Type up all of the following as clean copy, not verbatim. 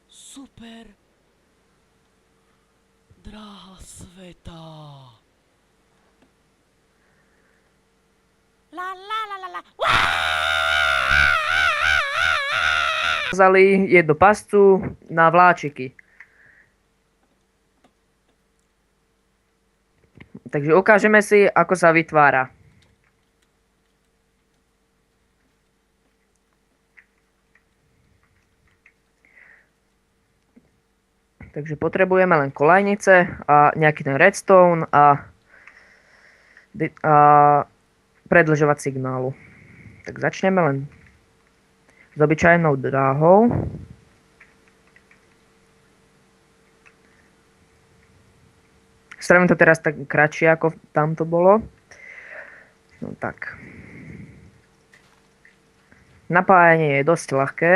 Super. Dráha sveta. Vzali jednu pascu na vláčiky. Takže ukážeme si, ako sa vytvára. Takže potrebujeme len kolajnice a nejaký ten redstone a predĺžovať signálu. Tak začneme len s obyčajnou dráhou. Spravím to teraz tak kratšie, ako tam to bolo. No tak. Napájanie je dosť ľahké.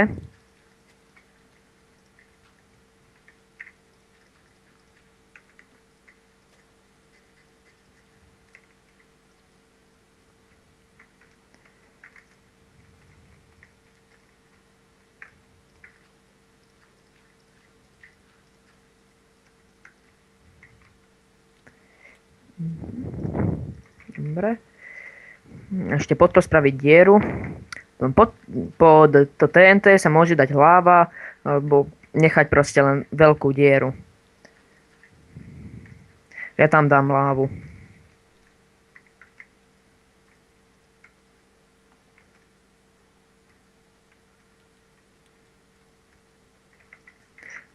Dobre. Ešte pod to spraviť dieru. Pod to TNT sa môže dať láva, alebo nechať proste len veľkú dieru. Ja tam dám lávu.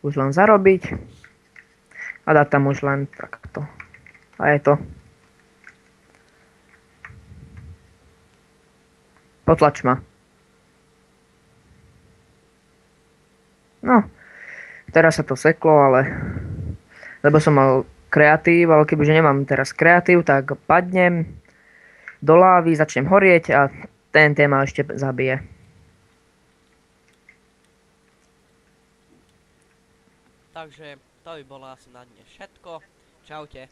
Už len zarobiť. A dať tam už len takto. A je to. Potlač ma. No. Teraz sa to seklo, ale... Lebo som mal kreatív, ale kebyže nemám teraz kreatív, tak padnem do lávy, začnem horieť a ten ma ešte zabije. Takže to by bolo asi na dnes všetko. Čaute.